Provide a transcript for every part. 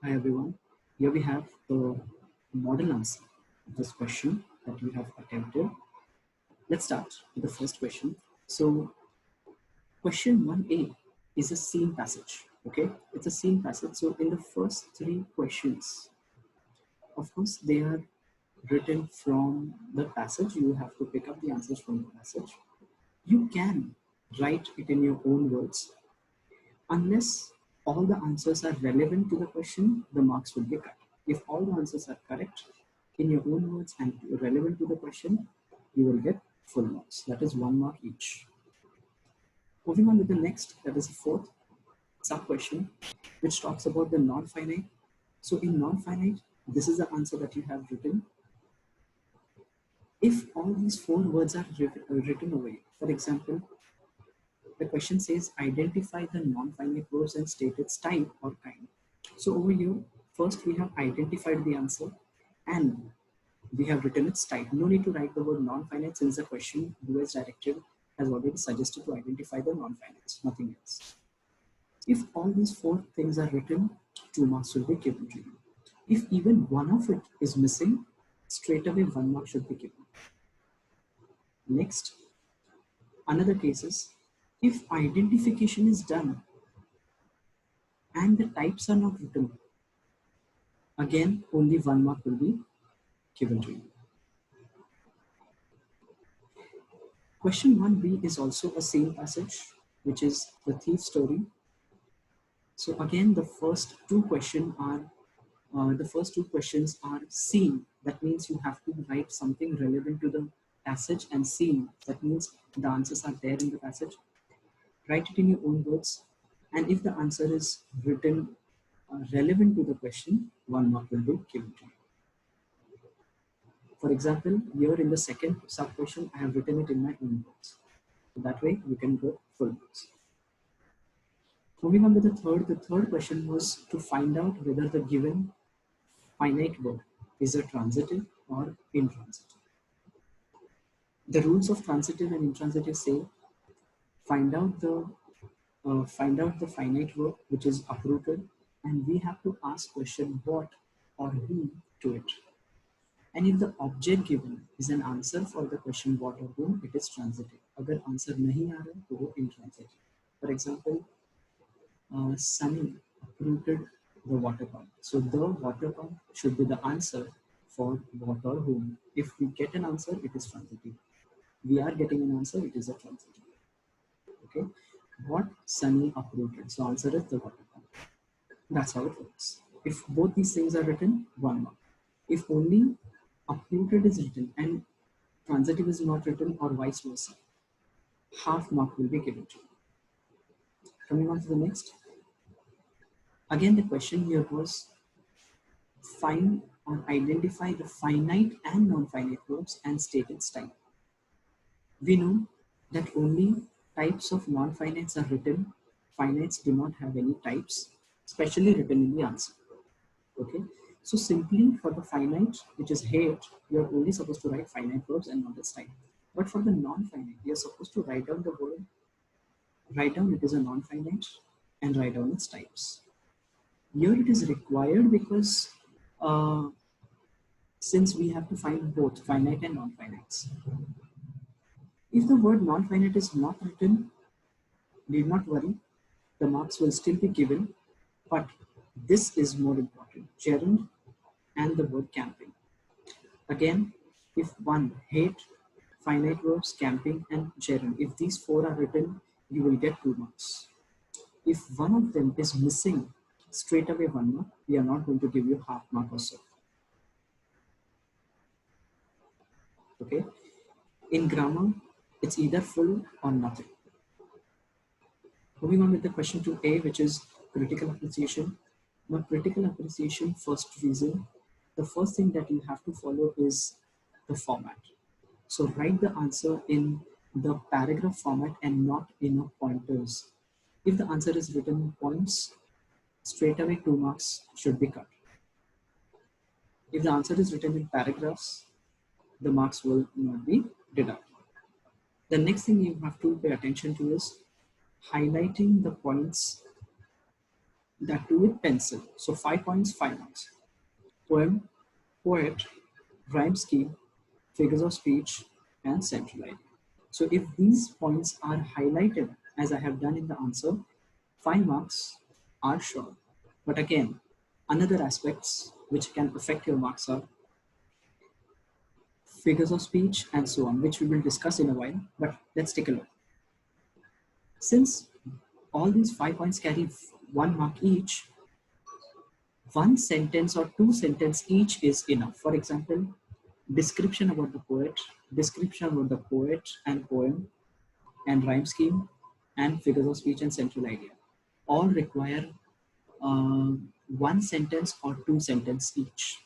Hi everyone. Here we have the model answer of this question that we have attempted. Let's start with the first question. So question 1A is a scene passage. Okay, it's a scene passage. So in the first three questions, of course, they are written from the passage. You have to pick up the answers from the passage. You can write it in your own words. Unless all the answers are relevant to the question, the marks will be cut. If all the answers are correct in your own words and relevant to the question, you will get full marks. That is 1 mark each. Moving on with the next, that is the fourth sub question, which talks about the non-finite. So in non-finite, this is the answer that you have written. If all these four words are written away, for example, the question says identify the non-finite verbs and state its type or kind. So over here, first we have identified the answer and we have written its type. No need to write the word non-finite since the question US directive has already suggested to identify the non-finites, nothing else. If all these four things are written, 2 marks will be given to you. If even one of it is missing, straight away 1 mark should be given. Next, another case is if identification is done and the types are not written, again only 1 mark will be given to you. Question 1B is also a same passage, which is the thief story. So again, the first two questions are scene. That means you have to write something relevant to the passage, and scene. That means the answers are there in the passage. Write it in your own words, and if the answer is written relevant to the question, 1 mark will be given to you. For example, here in the second sub question, I have written it in my own words. So that way you can go full marks. Moving on to the third question was to find out whether the given finite verb is a transitive or intransitive. The rules of transitive and intransitive say find out the finite verb which is uprooted, and we have to ask question what or who to it. And if the object given is an answer for the question what or whom, it is transitive. अगर answer नहीं आ रहा तो वो intransitive. For example, Sunny uprooted the water pump. So the water pump should be the answer for what or whom. If we get an answer, it is transitive. We are getting an answer, it is a transitive. Okay. What Sunny uprooted. So answer is the water pump. That's how it works. If both these things are written, 1 mark. If only uprooted is written and transitive is not written, or vice versa, half mark will be given to you. Coming on to the next. Again, the question here was find or identify the finite and non-finite verbs and state its type. We know that only types of non-finites are written. Finites do not have any types, especially written in the answer. Okay, so simply for the finite, which is hate, you are only supposed to write finite verbs and not its type. But for the non-finite, you are supposed to write down the word, write down it is a non-finite, and write down its types. Here it is required because since we have to find both finite and non-finites. If the word non-finite is not written, need not worry, the marks will still be given, but this is more important, gerund and the word camping. Again, if one, hate, finite verbs, camping and gerund, if these four are written, you will get 2 marks. If one of them is missing, straight away 1 mark. We are not going to give you half mark or so. Okay. In grammar, it's either full or nothing. Moving on with the question 2A, which is critical appreciation. Now, critical appreciation, first reason, the first thing that you have to follow is the format. So write the answer in the paragraph format and not in pointers. If the answer is written in points, straight away 2 marks should be cut. If the answer is written in paragraphs, the marks will not be deducted. The next thing you have to pay attention to is highlighting the points that too with pencil. So 5 points, 5 marks. Poem, poet, rhyme scheme, figures of speech, and central idea. So if these points are highlighted as I have done in the answer, 5 marks are sure. But again, another aspects which can affect your marks are figures of speech and so on, which we will discuss in a while. But let's take a look. Since all these 5 points carry 1 mark each, one sentence or two sentences each is enough. For example, description about the poet, description about the poet and poem, and rhyme scheme, and figures of speech and central idea all require uh, one sentence or two sentences each.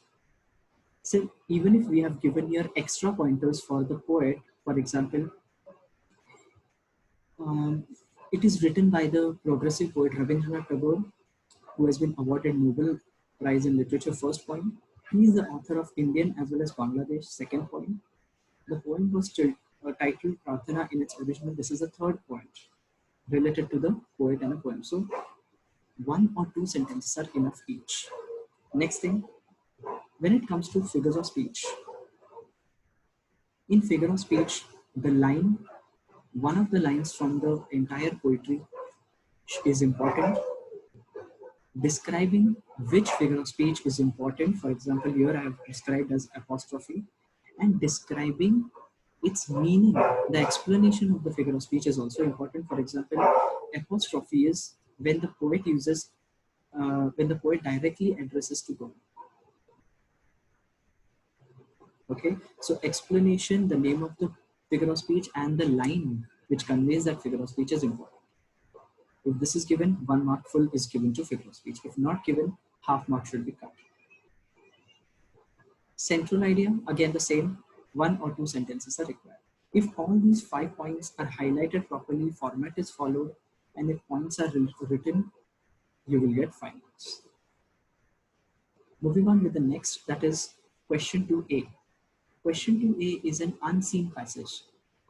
So even if we have given here extra pointers for the poet, for example, um, it is written by the progressive poet Rabindranath Tagore, who has been awarded Nobel Prize in Literature, first point. He is the author of Indian as well as Bangladesh, second point. The poem was titled Prarthana in its original. This is the third point related to the poet and a poem. So one or two sentences are enough each. Next thing, when it comes to figures of speech, in figure of speech, the line, one of the lines from the entire poetry is important. Describing which figure of speech is important. For example, here I have described as apostrophe, and describing its meaning. The explanation of the figure of speech is also important. For example, apostrophe is when the poet uses, when the poet directly addresses to God. Okay, so explanation, the name of the figure of speech, and the line which conveys that figure of speech is important. If this is given, 1 mark full is given to figure of speech. If not given, half mark should be cut. Central idea, again the same, 1 or 2 sentences are required. If all these 5 points are highlighted properly, format is followed, and if points are written, you will get 5 marks. Moving on with the next, that is question 2A. Question 2A is an unseen passage.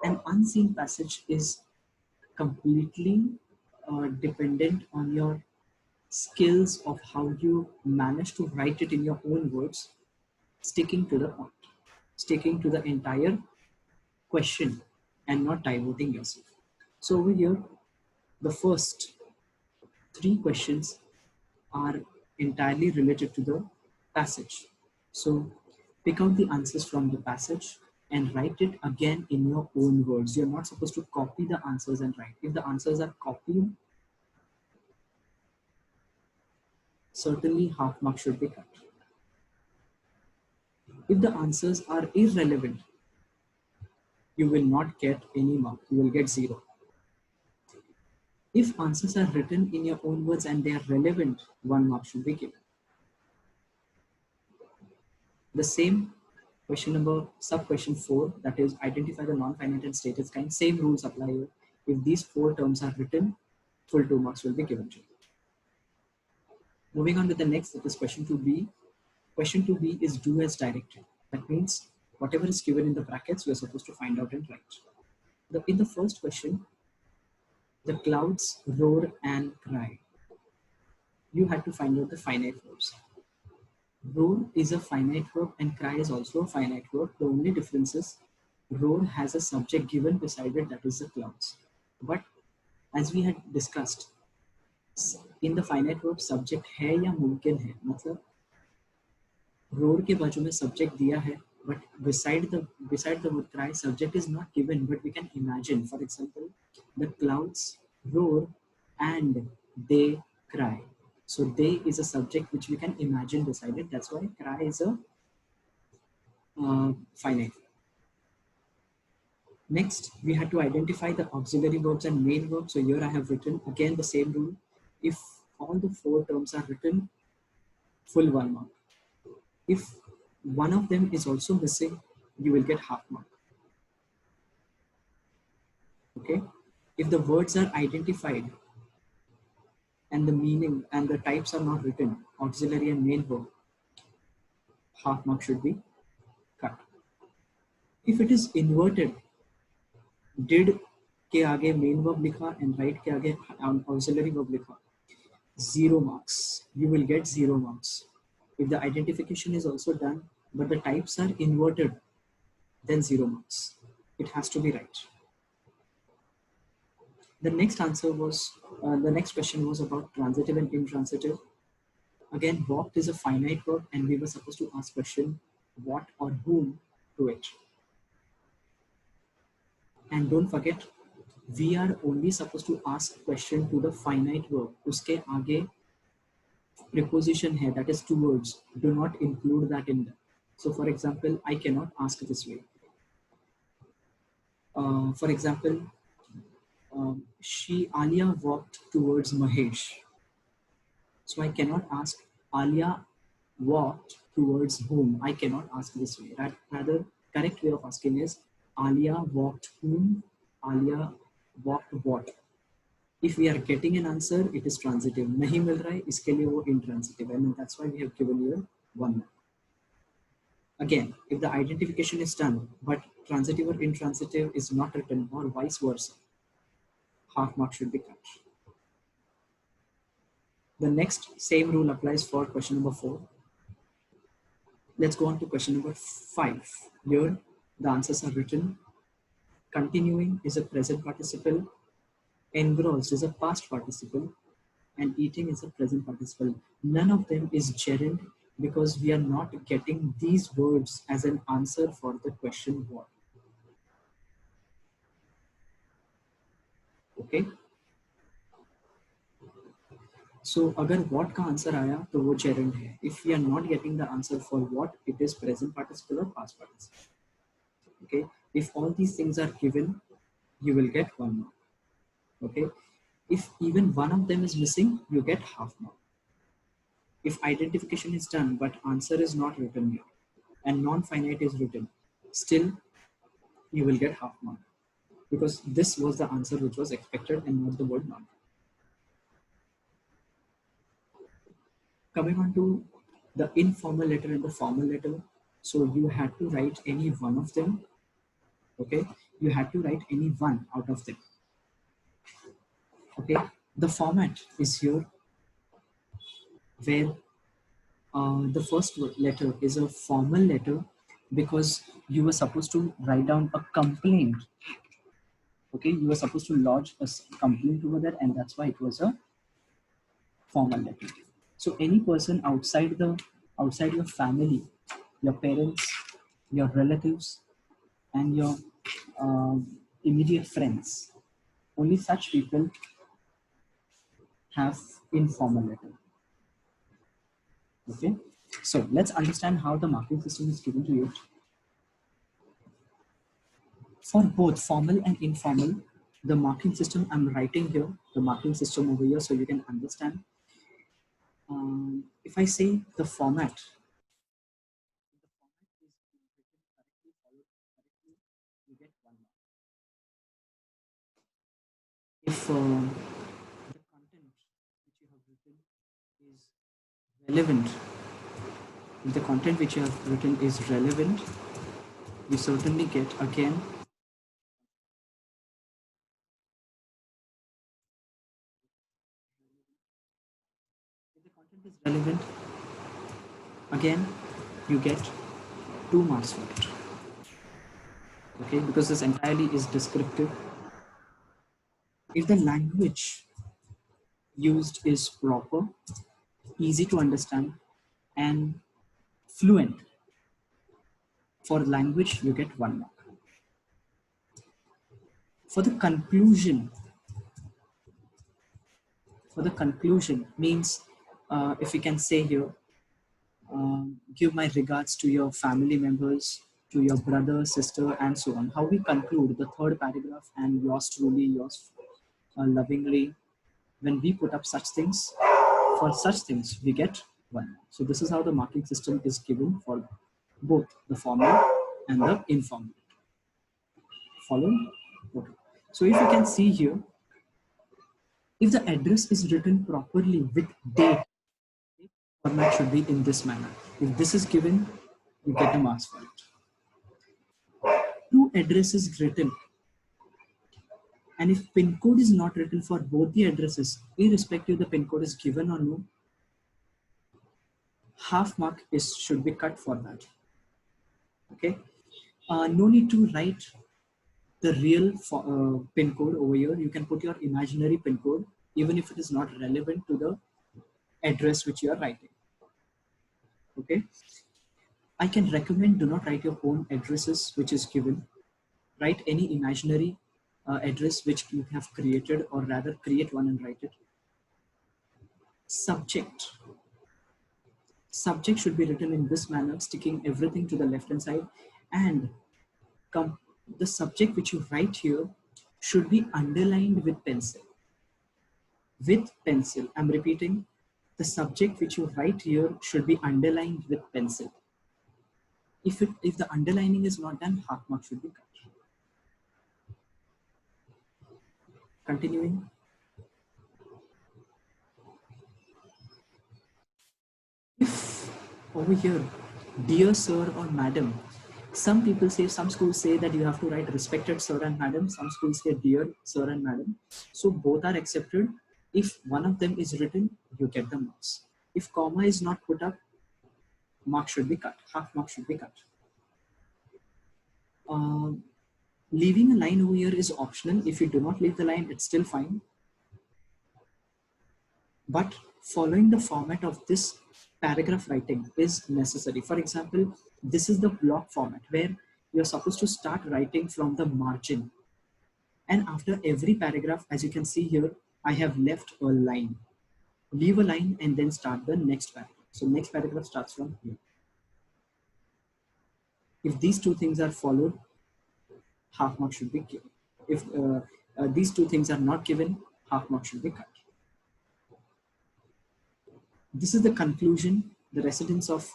An unseen passage is completely dependent on your skills of how you manage to write it in your own words, sticking to the point, sticking to the entire question and not diverting yourself. So over here, the first 3 questions are entirely related to the passage. So pick out the answers from the passage and write it again in your own words. You're not supposed to copy the answers and write. If the answers are copied, certainly half mark should be cut. If the answers are irrelevant, you will not get any mark. You will get 0. If answers are written in your own words and they are relevant, 1 mark should be given. The same question number, sub question 4, that is identify the non-finite and stated kind. Same rules apply here. If these 4 terms are written, full 2 marks will be given to you. Moving on to the next, that is question 2B. Question 2B is do as directed. That means whatever is given in the brackets, you are supposed to find out and write. In the first question, the clouds roar and cry. You had to find out the finite verbs. Roar is a finite verb and cry is also a finite verb. The only difference is roar has a subject given beside it, that is the clouds. But as we had discussed, in the finite verb subject है या मुमकिन है, मतलब roar के बाजू में subject दिया है, but beside the word cry, subject is not given, but we can imagine. For example, the clouds roar and they cry. So they is a subject which we can imagine beside it. That's why cry is a finite. Next, we had to identify the auxiliary verbs and main verbs. So here I have written again the same rule. If all the 4 terms are written, full 1 mark. If one of them is also missing, you will get half mark. Okay. If the words are identified and the meaning and the types are not written, auxiliary and main verb, half mark should be cut. If it is inverted, did के आगे main verb लिखा and right के आगे auxiliary verb लिखा, 0 marks. You will get 0 marks. If the identification is also done, but the types are inverted, then 0 marks. It has to be right. The next answer was, the next question was about transitive and intransitive. Again, walked is a finite verb and we were supposed to ask question what or whom to it. And don't forget, we are only supposed to ask question to the finite verb. Uske aage preposition hai, that is two words. Do not include that in there. So for example, I cannot ask this way. For example, Alia walked towards Mahesh. So I cannot ask Alia walked towards whom. I cannot ask this way. Rather, correct way of asking is Alia walked whom, Alia walked what. If we are getting an answer, it is transitive. Nahi mil raha hai, iske liye wo intransitive. And that's why we have given you one mark. Again, if the identification is done, but transitive or intransitive is not written or vice versa, half mark should be cut. The next same rule applies for question number 4. Let's go on to question number 5. Here, the answers are written. Continuing is a present participle. Engrossed is a past participle. And eating is a present participle. None of them is gerund because we are not getting these words as an answer for the question what. Okay. So, अगर what का answer आया तो वो gerund है. If we are not getting the answer for what, it is present participle or past participle. Okay. If all these things are given, you will get 1 mark. Okay. If even one of them is missing, you get half mark. If identification is done but answer is not written here and non-finite is written, still you will get half mark because this was the answer which was expected and not the word non. Coming on to the informal letter and the formal letter. So you had to write any one of them. Okay, you had to write any one out of them. Okay, the format is here where the first letter is a formal letter because you were supposed to write down a complaint. Okay, you were supposed to lodge a complaint over there, and that's why it was a formal letter. So any person outside your family, your parents, your relatives, and your immediate friends, only such people have informal letter. Okay, so let's understand how the marking system is given to you. For both formal and informal, the marking system I'm writing here, the marking system over here, so you can understand. If I say the format, you get 1 mark. If the content which you have written is relevant, if the content which you have written is relevant, you certainly get again if the content is relevant, again you get 2 marks for it. Okay, because this entirely is descriptive. If the language used is proper, easy to understand, and fluent, for language you get 1 mark. For the conclusion means if we can say here, give my regards to your family members, to your brother, sister, and so on. How we conclude the third paragraph and yours truly, yours lovingly. When we put up such things, for such things we get 1 mark. So this is how the marking system is given for both the formal and the informal. Follow? Okay. So if you can see here, if the address is written properly with date, format should be in this manner. If this is given, you get a marks for it. Two addresses written And if pin code is not written for both the addresses, irrespective the pin code is given or no, half mark should be cut for that. Okay. No need to write the real pin code over here. You can put your imaginary pin code, even if it is not relevant to the address which you are writing. Okay. I can recommend do not write your own addresses which is given. Write any imaginary address which you have created, or rather create one and write it. Subject. Subject should be written in this manner, sticking everything to the left hand side, and the subject which you write here should be underlined with pencil. With pencil. I'm repeating, the subject which you write here should be underlined with pencil. If the underlining is not done, half mark should be cut. Continuing. If over here, dear sir or madam, some people say, some schools say that you have to write respected sir and madam. Some schools say dear sir and madam. So both are accepted. If one of them is written, you get the marks. If comma is not put up, mark should be cut. Half mark should be cut. Leaving a line over here is optional. If you do not leave the line, it's still fine. But following the format of this paragraph writing is necessary. For example, this is the block format where you're supposed to start writing from the margin. And after every paragraph, as you can see here, I have left a line. Leave a line and then start the next paragraph. So next paragraph starts from here. If these two things are followed, half mark should be given. If these two things are not given, half mark should be cut. This is the conclusion. The residents of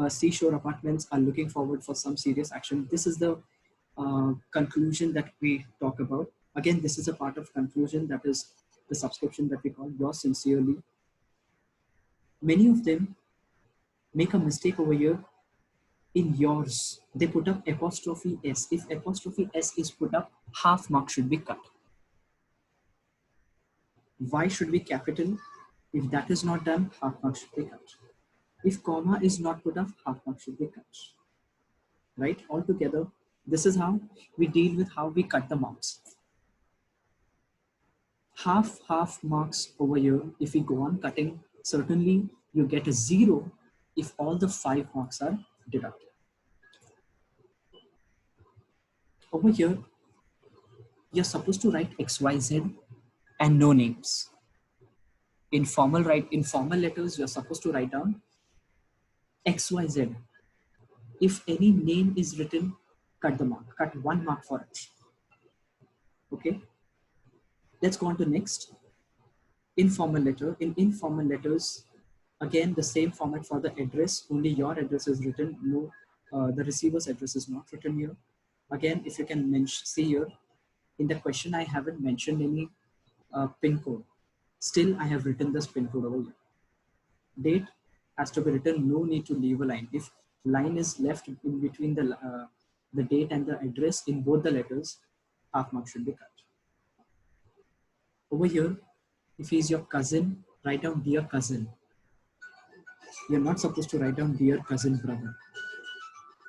Seashore Apartments are looking forward for some serious action. This is the conclusion that we talk about. Again, this is a part of conclusion, that is the subscription that we call yours sincerely. Many of them make a mistake over here. In yours, they put up apostrophe S. If apostrophe S is put up, half mark should be cut. Y should be capital. If that is not done, half mark should be cut. If comma is not put up, half mark should be cut. Right? Altogether, this is how we deal with how we cut the marks. Half marks over here. If we go on cutting, certainly you get a 0 if all the 5 marks are deducted. Over here, you're supposed to write XYZ and no names. In formal letters, you're supposed to write down XYZ. If any name is written, cut the mark, cut 1 mark for it. Okay. Let's go on to next. Informal letter. In informal letters, again, the same format for the address, only your address is written. No, the receiver's address is not written here. Again, if you can see here, in the question, I haven't mentioned any pin code. Still, I have written this pin code over here. Date has to be written, no need to leave a line. If line is left in between the date and the address in both the letters, half mark should be cut. Over here, if he is your cousin, write down dear cousin. You're not supposed to write down dear cousin brother.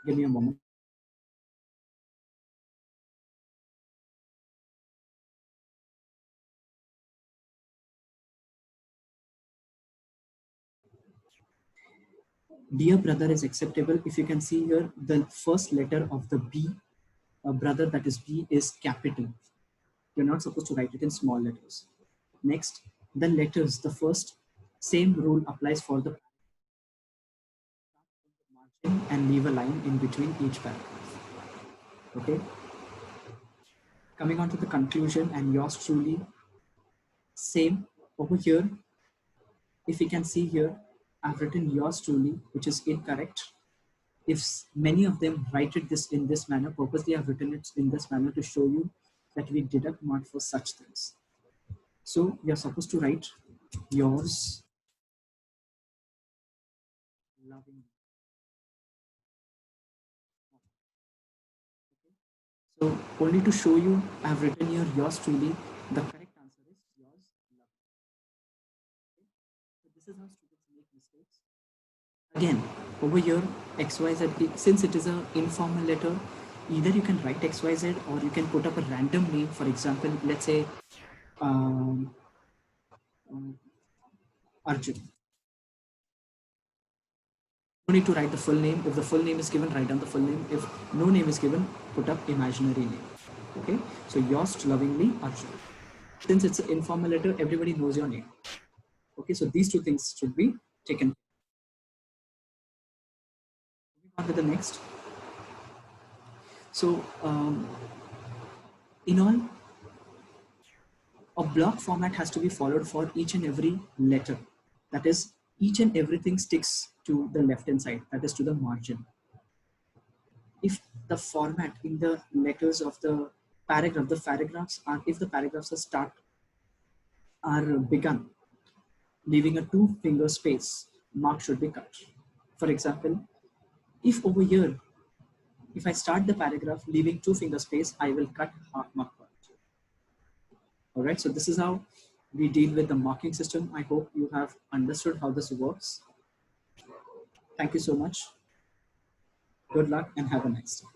Give me a moment. Dear brother is acceptable. If you can see here, the first letter of the B, brother, that is B, is capital. You're not supposed to write it in small letters. Next, the letters, the first, same rule applies for the margin and leave a line in between each paragraph. Okay. Coming on to the conclusion and yours truly, same over here. If you can see here, I've written yours truly, which is incorrect. If many of them write it in this manner, purposely I've written it in this manner to show you that we deduct mark for such things. So you're supposed to write yours loving. So only to show you, I have written here yours truly. The correct answer is yours lovely. So this is how students make mistakes. Again, over here, XYZ, since it is an informal letter, either you can write XYZ or you can put up a random name. For example, let's say um, Arjun. No need to write the full name. If the full name is given, write down the full name. If no name is given, put up imaginary name. Okay, so yours lovingly, Arjun. Since it's an informal letter, everybody knows your name. Okay, so these two things should be taken. Moving on to the next. So, in all, a block format has to be followed for each and every letter. That is, each and everything sticks to the left hand side, that is to the margin. If the format in the letters of the paragraphs are, if the paragraphs are begun, leaving a two-finger space, mark should be cut. For example, if over here, if I start the paragraph leaving two-finger space, I will cut half mark part. All right, so this is how we deal with the marking system. I hope you have understood how this works. Thank you so much. Good luck and have a nice day.